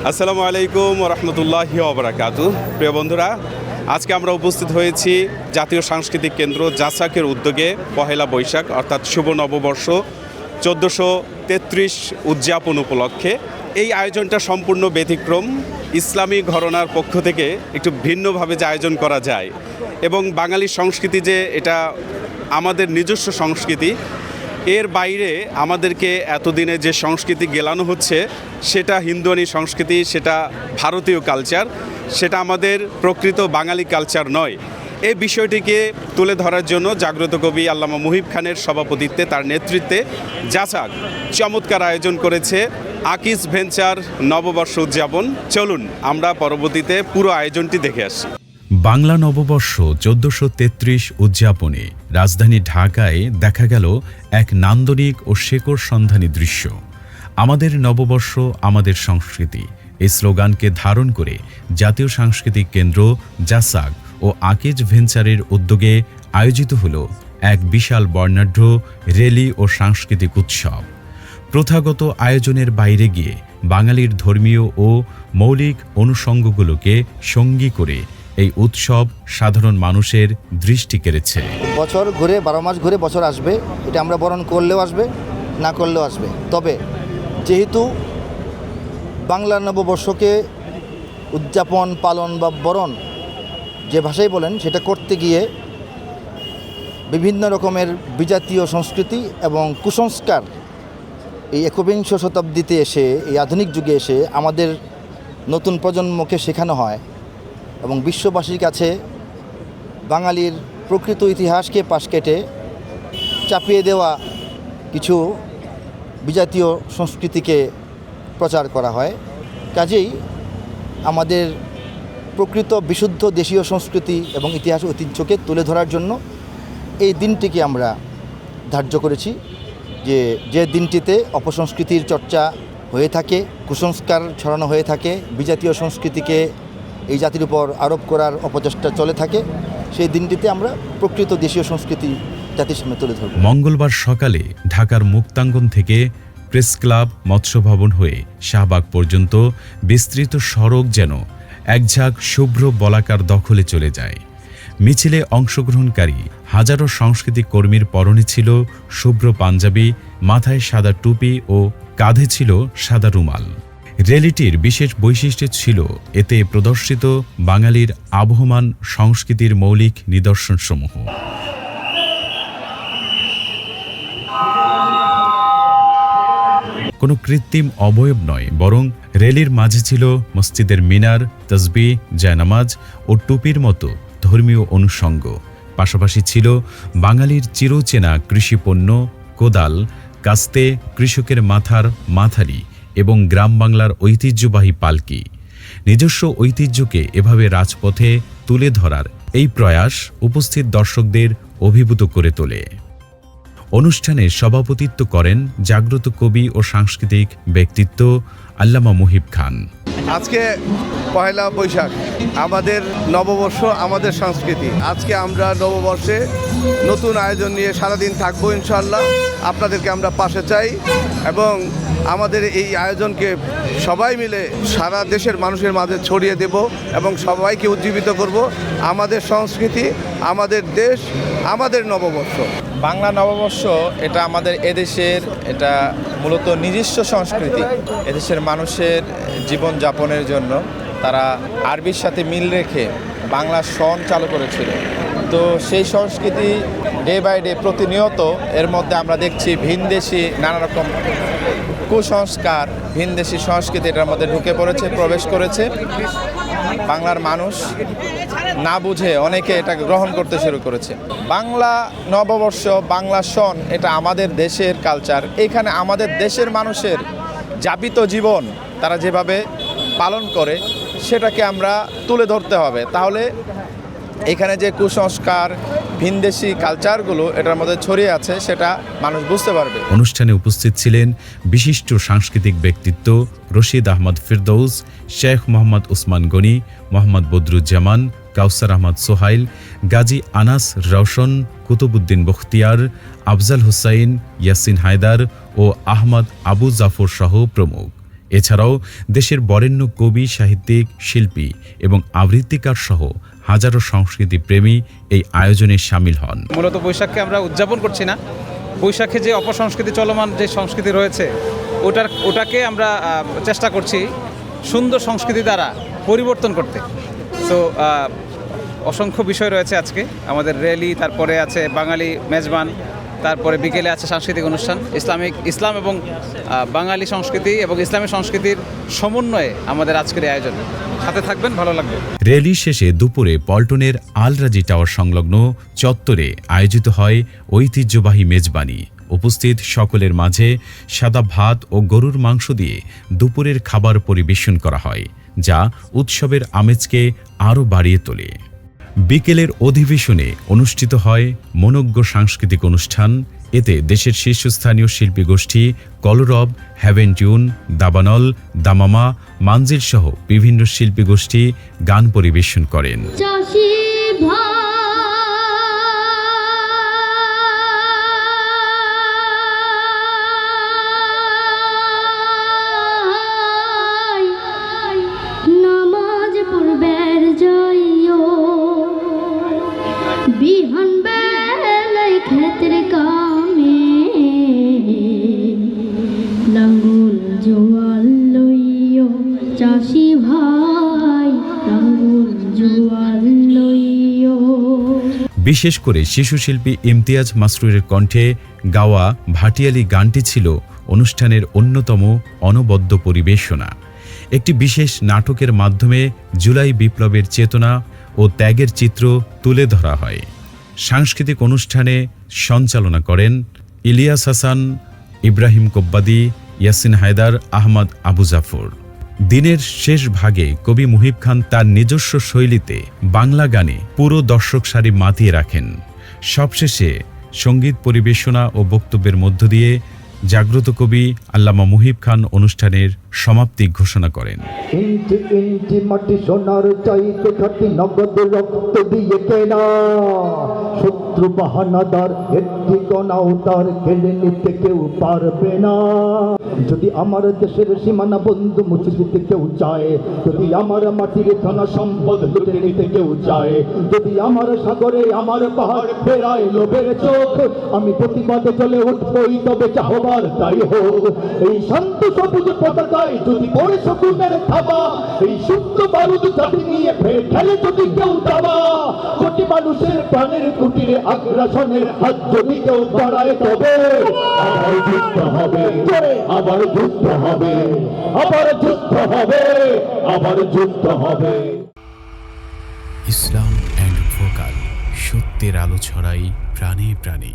আসসালামু আলাইকুম রহমতুল্লাহি ওবারাকাতু। প্রিয় বন্ধুরা, আজকে আমরা উপস্থিত হয়েছি জাতীয় সাংস্কৃতিক কেন্দ্র জাসাকের উদ্যোগে পহেলা বৈশাখ অর্থাৎ শুভ নববর্ষ 1433 উদযাপন উপলক্ষে। এই আয়োজনটা সম্পূর্ণ ব্যতিক্রম। ইসলামী ঘরানার পক্ষ থেকে একটু ভিন্নভাবে যে আয়োজন করা যায় এবং বাঙালি সংস্কৃতি যে এটা আমাদের নিজস্ব সংস্কৃতি, এর বাইরে আমাদেরকে এতদিনে যে সংস্কৃতি গেলানো হচ্ছে সেটা হিন্দুয়ানি সংস্কৃতি, সেটা ভারতীয় কালচার, সেটা আমাদের প্রকৃত বাঙালি কালচার নয়। এই বিষয়টিকে তুলে ধরার জন্য জাগ্রত কবি আল্লামা মুহিব খানের সভাপতিত্বে, তার নেতৃত্বে জাসাক চমৎকার আয়োজন করেছে আকিজ ভেঞ্চার নববর্ষ উদযাপন। চলুন আমরা পরবর্তীতে পুরো আয়োজনটি দেখে আসি। বাংলা নববর্ষ 1433 উদযাপনে রাজধানী ঢাকায় দেখা গেল এক নান্দনিক ও শেকড় সন্ধানী দৃশ্য। আমাদের নববর্ষ আমাদের সংস্কৃতি, এই স্লোগানকে ধারণ করে জাতীয় সাংস্কৃতিক কেন্দ্র জাসাক ও আকিজ ভেঞ্চারের উদ্যোগে আয়োজিত হল এক বিশাল বর্ণাঢ্য র্যালি ও সাংস্কৃতিক উৎসব। প্রথাগত আয়োজনের বাইরে গিয়ে বাঙালির ধর্মীয় ও মৌলিক অনুষঙ্গগুলোকে সঙ্গী করে এই উৎসব সাধারণ মানুষের দৃষ্টি কেড়েছে। বছর ঘুরে 12 মাস ঘুরে বছর আসবে, এটা আমরা বরণ করলেও আসবে, না করলেও আসবে। তবে যেহেতু বাংলা নববর্ষকে উদযাপন, পালন বা বরণ যে ভাষাই বলেন, সেটা করতে গিয়ে বিভিন্ন রকমের বিজাতীয় সংস্কৃতি এবং কুসংস্কার এই একবিংশ শতাব্দীতে এসে, এই আধুনিক যুগে এসে আমাদের নতুন প্রজন্মকে শেখানো হয় এবং বিশ্ববাসীর কাছে বাঙালির প্রকৃত ইতিহাসকে পাশ কেটে চাপিয়ে দেওয়া কিছু বিজাতীয় সংস্কৃতিকে প্রচার করা হয়। কাজেই আমাদের প্রকৃত বিশুদ্ধ দেশীয় সংস্কৃতি এবং ইতিহাস ঐতিহ্যকে তুলে ধরার জন্য এই দিনটিকে আমরা ধার্য করেছি। যে দিনটিতে অপসংস্কৃতির চর্চা হয়ে থাকে, কুসংস্কার ছড়ানো হয়ে থাকে, বিজাতীয় সংস্কৃতিকে এই জাতির উপর আরোপ করার অপচেষ্টা চলে থাকে, সেই দিনটিতে আমরা প্রকৃত দেশীয় সংস্কৃতি জাতির সামনে তুলে ধরব। মঙ্গলবার সকালে ঢাকার মুক্তাঙ্গন থেকে প্রেস ক্লাব, মৎস্য ভবন হয়ে শাহবাগ পর্যন্ত বিস্তৃত সড়ক যেন একঝাঁক শুভ্র বলাকার দখলে চলে যায়। মিছিলে অংশগ্রহণকারী হাজারো সাংস্কৃতিক কর্মীর পরনে ছিল শুভ্র পাঞ্জাবি, মাথায় সাদা টুপি ও কাঁধে ছিল সাদা রুমাল। র্যালিটির বিশেষ বৈশিষ্ট্য ছিল এতে প্রদর্শিত বাঙালির আবহমান সংস্কৃতির মৌলিক নিদর্শনসমূহ। কোনো কৃত্রিম অবয়ব নয়, বরং র্যালির মাঝে ছিল মসজিদের মিনার, তসবিহ, জায়নামাজ ও টুপির মতো ধর্মীয় অনুষঙ্গ। পাশাপাশি ছিল বাঙালির চিরচেনা কৃষিপণ্য, কোদাল, কাস্তে, কৃষকের মাথার মাথারি এবং গ্রাম বাংলার ঐতিহ্যবাহী পালকি। নিজস্ব ঐতিহ্যকে এভাবে রাজপথে তুলে ধরার এই প্রয়াস উপস্থিত দর্শকদের অভিভূত করে তোলে। অনুষ্ঠানে সভাপতিত্ব করেন জাগ্রত কবি ও সাংস্কৃতিক ব্যক্তিত্ব আল্লামা মুহিব খান। আজকে পহেলা বৈশাখ, আমাদের নববর্ষ আমাদের সংস্কৃতি। আজকে আমরা নববর্ষে নতুন আয়োজন নিয়ে সারাদিন থাকবো ইনশাআল্লাহ। আপনাদেরকে আমরা পাশে চাই এবং আমাদের এই আয়োজনকে সবাই মিলে সারা দেশের মানুষের মাঝে ছড়িয়ে দেব এবং সবাইকে উজ্জীবিত করব। আমাদের সংস্কৃতি, আমাদের দেশ, আমাদের নববর্ষ। বাংলা নববর্ষ এটা আমাদের এদেশের, এটা মূলত নিজস্ব সংস্কৃতি। এদেশের মানুষের জীবনযাপনের জন্য তারা আরবির সাথে মিল রেখে বাংলা সন চালু করেছিল। তো সেই সংস্কৃতি ডে বাই ডে প্রতিনিয়ত এর মধ্যে আমরা দেখছি ভিনদেশি নানা রকম কুসংস্কার, ভিনদেশি সংস্কৃতি এটার মধ্যে ঢুকে পড়েছে, প্রবেশ করেছে। বাংলার মানুষ না বুঝে অনেকে এটাকে গ্রহণ করতে শুরু করেছে। বাংলা নববর্ষ, বাংলা সন এটা আমাদের দেশের কালচার। এখানে আমাদের দেশের মানুষের যাপিত জীবন তারা যেভাবে পালন করে সেটাকে আমরা তুলে ধরতে হবে। তাহলে এখানে যে কুসংস্কার, ভিনদেশি কালচারগুলো এটার মধ্যে ছড়িয়ে আছে সেটা মানুষ বুঝতে পারবে। অনুষ্ঠানে উপস্থিত ছিলেন বিশিষ্ট সাংস্কৃতিক ব্যক্তিত্ব রশিদ আহমদ ফিরদৌস, শেখ মোহাম্মদ উসমান গনি, মোহাম্মদ বদরুজ্জামান, কাউসার আহমদ সোহাইল, গাজী আনাস রওশন, কুতুবুদ্দিন বখতিয়ার, আফজাল হুসাইন, ইয়াসিন হায়দার ও আহমদ আবু জাফর সহ প্রমুখ। এছাড়াও দেশের বরেণ্য কবি, সাহিত্যিক, শিল্পী এবং আবৃত্তিকার সহ হাজারো সংস্কৃতি প্রেমী এই আয়োজনে সামিল হন। মূলত বৈশাখকে আমরা উদযাপন করছি না, বৈশাখে যে অপসংস্কৃতি চলমান যে সংস্কৃতি রয়েছে ওটাকে আমরা চেষ্টা করছি সুন্দর সংস্কৃতি দ্বারা পরিবর্তন করতে। তো অসংখ্য বিষয় রয়েছে আজকে, আমাদের র্যালি, তারপরে আছে বাঙালি মেজবান, তারপরে বিকেলে আছে সাংস্কৃতিক অনুষ্ঠান। ইসলাম এবং বাঙালি সংস্কৃতি এবং ইসলামী সংস্কৃতির সমন্বয়ে আমাদের আজকের এই আয়োজন। সাথে থাকবেন, ভালো লাগবে। র্যালি শেষে দুপুরে পল্টনের আলরাজি টাওয়ার সংলগ্ন চত্বরে আয়োজিত হয় ঐতিহ্যবাহী মেজবানি। উপস্থিত সকলের মাঝে সাদা ভাত ও গরুর মাংস দিয়ে দুপুরের খাবার পরিবেশন করা হয়, যা উৎসবের আমেজকে আরও বাড়িয়ে তোলে। বিকেলের অধিবেশনে অনুষ্ঠিত হয় মনোজ্ঞ সাংস্কৃতিক অনুষ্ঠান। এতে দেশের শীর্ষস্থানীয় শিল্পী গোষ্ঠী কলরব, হ্যাভেন টিউন, দাবানল, দামামা, মানজিল সহ বিভিন্ন শিল্পী গোষ্ঠী গান পরিবেশন করেন। বিশেষ করে শিশুশিল্পী ইমতিয়াজ মাসরুরের কণ্ঠে গাওয়া ভাটিয়ালি গানটি ছিল অনুষ্ঠানের অন্যতম অনবদ্য পরিবেশনা। একটি বিশেষ নাটকের মাধ্যমে জুলাই বিপ্লবের চেতনা ও ত্যাগের চিত্র তুলে ধরা হয়। সাংস্কৃতিক অনুষ্ঠানে সঞ্চালনা করেন ইলিয়াস হাসান, ইব্রাহিম কোব্বাদি, ইয়াসিন হায়দার, আহমদ আবু জাফর। দিনের শেষ ভাগে কবি মুহিব খান তার নিজস্ব শৈলীতে বাংলা গানে পুরো দর্শক সারি মাতিয়ে রাখেন। সবশেষে সঙ্গীত পরিবেশনা ও বক্তব্যের মধ্য দিয়ে জাগ্রত কবি আল্লামা মুহিব খান অনুষ্ঠানের সমাপ্তি ঘোষণা করেন। ইঞ্চি ইঞ্চি মাটি সোনার চাইতে খাটি নগদ রক্ত দিয়ে কেনা, শত্রু বাহানাদার একটি কণাও তার কেড়ে নিতে কেউ পারবে না। যদি আমার দেশের সীমানা বন্ধু মুছে দিতে কেউ চায়, যদি আমার মাটির থানা সম্পদ লুটে নিতে কেউ চায়, যদি আমার সাগরে আমার পাহাড় ফেরায় লোভের চোখ, আমি প্রতিবাদে চলে উঠবই, তবে চাহবার তাই হোক। এই শান্ত সবুজ পতাকায় যদি পড়ে শকুনের থাবা, এই সুপ্ত বারুদ চাটি নিয়ে ফের ঠেলে যদি কেউ দাবা, কোটি মানুষের প্রাণের কুটিরে আগ্রাসনের হাত যদি কেউ বাড়ায়, তবে আবার যুদ্ধ হবে, আবার যুদ্ধ হবে, আবার যুদ্ধ হবে, আবার যুদ্ধ হবে। ইসলাম অ্যান্ড ভোকাল, সত্যের আলো ছড়াই প্রাণে প্রাণে।